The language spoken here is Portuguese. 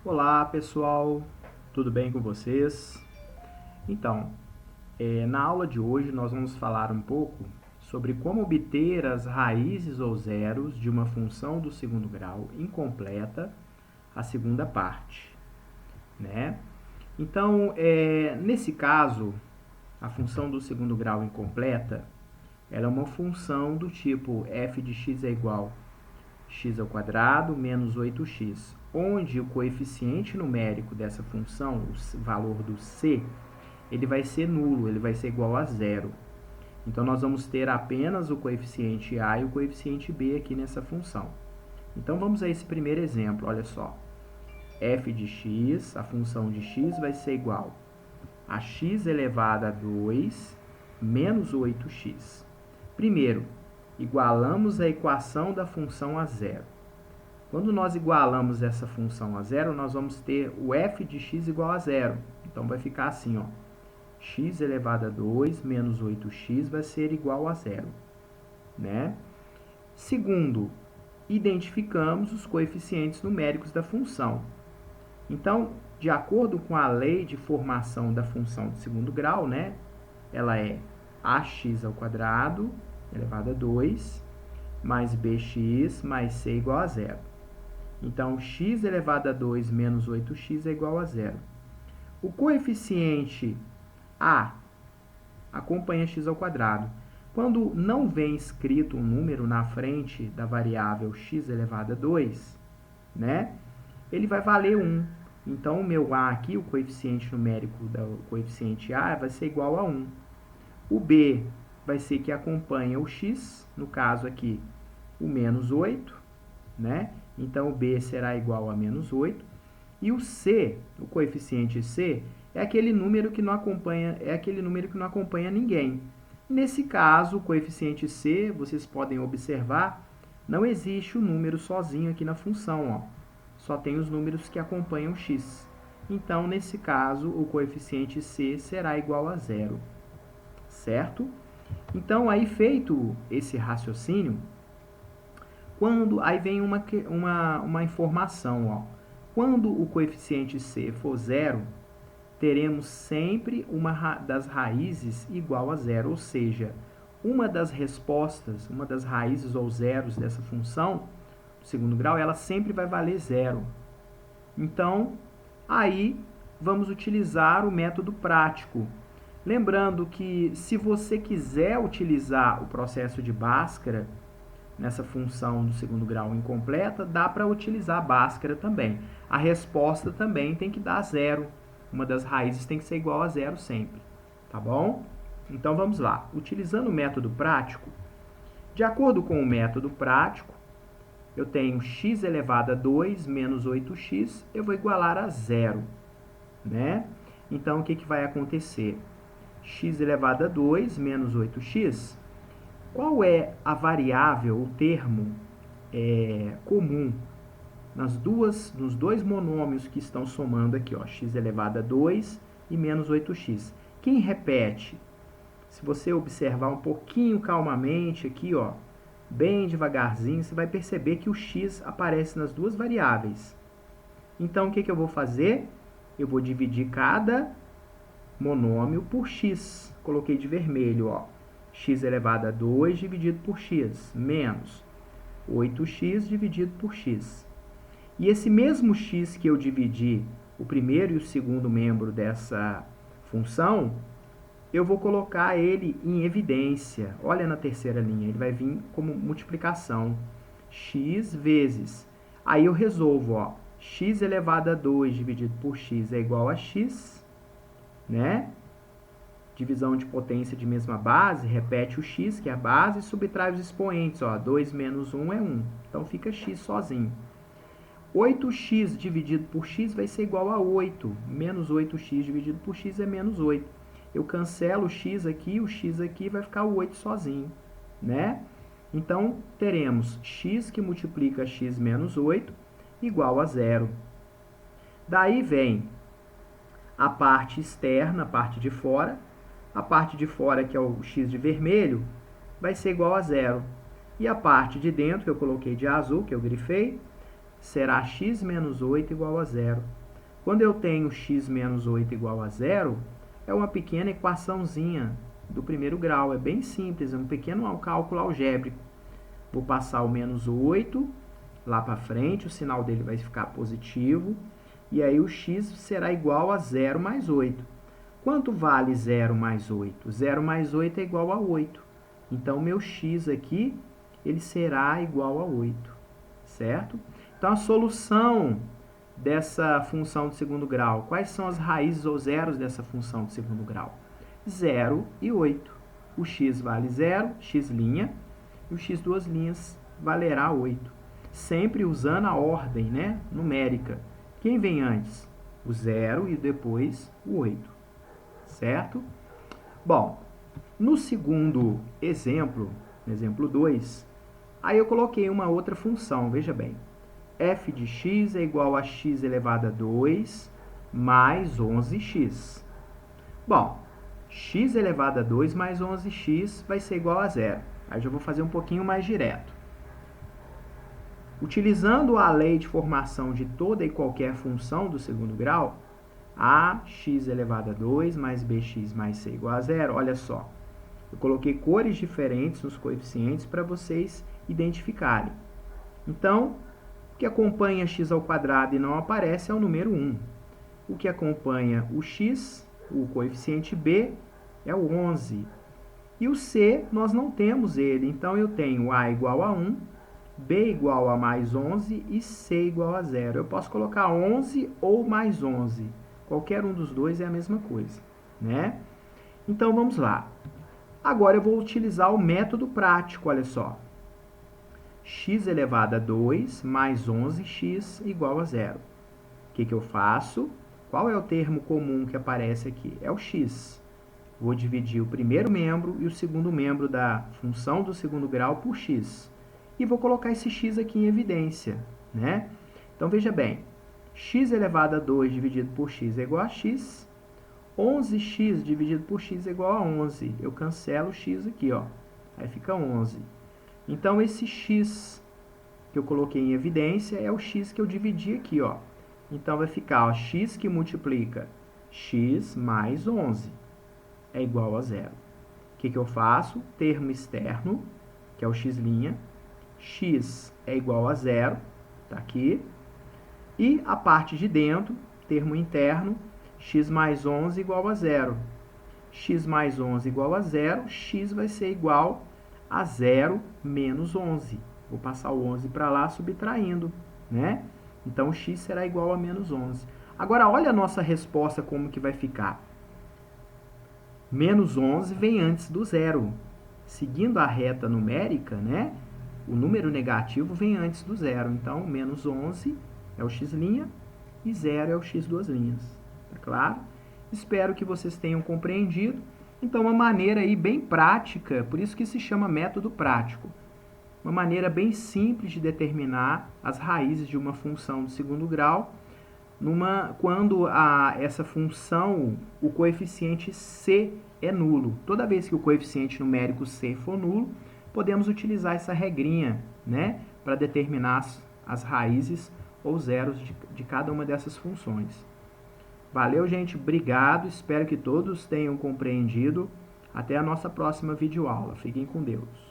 Olá pessoal, tudo bem com vocês? Então, na aula de hoje nós vamos falar um pouco sobre como obter as raízes ou zeros de uma função do segundo grau incompleta, a segunda parte, né? Então, nesse caso, a função do segundo grau incompleta, ela é uma função do tipo f de x é igual x ao quadrado menos 8x, onde o coeficiente numérico dessa função, o valor do c, ele vai ser nulo, ele vai ser igual a zero. Então, nós vamos ter apenas o coeficiente a e o coeficiente b aqui nessa função. Então, vamos a esse primeiro exemplo, olha só. f de x, a função de x vai ser igual a x elevado a 2 menos 8x. Primeiro, igualamos a equação da função a zero. Quando nós igualamos essa função a zero, nós vamos ter o f de x igual a zero. Então, vai ficar assim, ó. X elevado a 2 menos 8x vai ser igual a zero, né? Segundo, identificamos os coeficientes numéricos da função. Então, de acordo com a lei de formação da função de segundo grau, né? Ela é ax ao quadrado elevado a 2 mais bx mais c igual a zero. Então, x elevado a 2 menos 8x é igual a zero. O coeficiente a acompanha x ao quadrado. Quando não vem escrito um número na frente da variável x elevado a 2, né, ele vai valer 1. Então, o meu a aqui, o coeficiente numérico do coeficiente a, vai ser igual a 1. O b vai ser que acompanha o x, no caso aqui, o menos 8, né? Então, o b será igual a menos 8. E o c, o coeficiente c, é aquele número que não acompanha ninguém. Nesse caso, o coeficiente c, vocês podem observar, não existe o número sozinho aqui na função, ó. Só tem os números que acompanham x. Então, nesse caso, o coeficiente c será igual a zero, certo? Então, aí feito esse raciocínio, aí vem uma informação, ó. Quando o coeficiente c for zero, teremos sempre uma das raízes igual a zero, ou seja, uma das respostas, uma das raízes ou zeros dessa função, do segundo grau, ela sempre vai valer zero. Então, aí vamos utilizar o método prático. Lembrando que se você quiser utilizar o processo de Bhaskara nessa função do segundo grau incompleta, dá para utilizar Bhaskara também. A resposta também tem que dar zero. Uma das raízes tem que ser igual a zero sempre, tá bom? Então, vamos lá. Utilizando o método prático, de acordo com o método prático, eu tenho x elevado a 2 menos 8x, eu vou igualar a zero, né? Então, o que vai acontecer? X elevado a 2 menos 8x, qual é a variável, o termo comum nos dois monômios que estão somando aqui, ó, x elevado a 2 e menos 8x? Quem repete? Se você observar um pouquinho calmamente aqui, ó, bem devagarzinho, você vai perceber que o x aparece nas duas variáveis. Então, o que eu vou fazer? Eu vou dividir cada monômio por x. Coloquei de vermelho, ó. X elevado a 2 dividido por x, menos 8x dividido por x. E esse mesmo x que eu dividi, o primeiro e o segundo membro dessa função, eu vou colocar ele em evidência. Olha na terceira linha, ele vai vir como multiplicação. X vezes. Aí eu resolvo, ó. X elevado a 2 dividido por x é igual a x, né? Divisão de potência de mesma base, repete o x, que é a base, e subtrai os expoentes, ó. 2 menos 1 é 1. Então, fica x sozinho. 8x dividido por x vai ser igual a 8. Menos 8x dividido por x é menos 8. Eu cancelo o x aqui vai ficar o 8 sozinho, né? Então, teremos x que multiplica x menos 8 igual a zero. Daí vem a parte externa, a parte de fora. A parte de fora, que é o x de vermelho, vai ser igual a zero. E a parte de dentro, que eu coloquei de azul, que eu grifei, será x menos 8 igual a zero. Quando eu tenho x menos 8 igual a zero, é uma pequena equaçãozinha do primeiro grau. É bem simples, é um pequeno cálculo algébrico. Vou passar o menos 8 lá para frente, o sinal dele vai ficar positivo, e aí o x será igual a 0 mais 8. Quanto vale 0 mais 8? 0 mais 8 é igual a 8. Então, meu x aqui, ele será igual a 8, certo? Então, a solução dessa função de segundo grau, quais são as raízes ou zeros dessa função de segundo grau? 0 e 8. O x vale 0, x', e o x duas linhas valerá 8. Sempre usando a ordem, né, numérica. Quem vem antes? O 0 e depois o 8, certo? Bom, no segundo exemplo, no exemplo 2, aí eu coloquei uma outra função, veja bem. F de x é igual a x elevado a 2 mais 11x. Bom, x elevado a 2 mais 11x vai ser igual a zero. Aí já vou fazer um pouquinho mais direto. Utilizando a lei de formação de toda e qualquer função do segundo grau, ax elevado a 2 mais bx mais c igual a zero, olha só. Eu coloquei cores diferentes nos coeficientes para vocês identificarem. Então, o que acompanha x ao quadrado e não aparece é o número 1. O que acompanha o x, o coeficiente b, é o 11. E o c, nós não temos ele. Então, eu tenho a igual a 1, b igual a mais 11 e c igual a 0. Eu posso colocar 11 ou mais 11. Qualquer um dos dois é a mesma coisa, né? Então, vamos lá. Agora, eu vou utilizar o método prático, olha só. X elevado a 2 mais 11x igual a 0. O que eu faço? Qual é o termo comum que aparece aqui? É o x. Vou dividir o primeiro membro e o segundo membro da função do segundo grau por x. E vou colocar esse x aqui em evidência, né? Então, veja bem. X elevado a 2 dividido por x é igual a x. 11x dividido por x é igual a 11. Eu cancelo o x aqui, ó. Aí fica 11. Então, esse x que eu coloquei em evidência é o x que eu dividi aqui, ó. Então, vai ficar, ó, x que multiplica x mais 11 é igual a zero. O que eu faço? Termo externo, que é o x', x é igual a zero, tá aqui. E a parte de dentro, termo interno, x mais 11 igual a zero. X mais 11 igual a zero, x vai ser igual a 0 menos 11. Vou passar o 11 para lá, subtraindo, né? Então, x será igual a menos 11. Agora, olha a nossa resposta como que vai ficar. Menos 11 vem antes do zero. Seguindo a reta numérica, né? O número negativo vem antes do zero. Então, menos 11 é o x' e 0 é o x duas linhas. Tá claro? Espero que vocês tenham compreendido. Então, uma maneira aí bem prática, por isso que se chama método prático. Uma maneira bem simples de determinar as raízes de uma função de segundo grau, quando essa função, o coeficiente c é nulo. Toda vez que o coeficiente numérico c for nulo, podemos utilizar essa regrinha, né, para determinar as raízes ou zeros de cada uma dessas funções. Valeu, gente. Obrigado. Espero que todos tenham compreendido. Até a nossa próxima videoaula. Fiquem com Deus.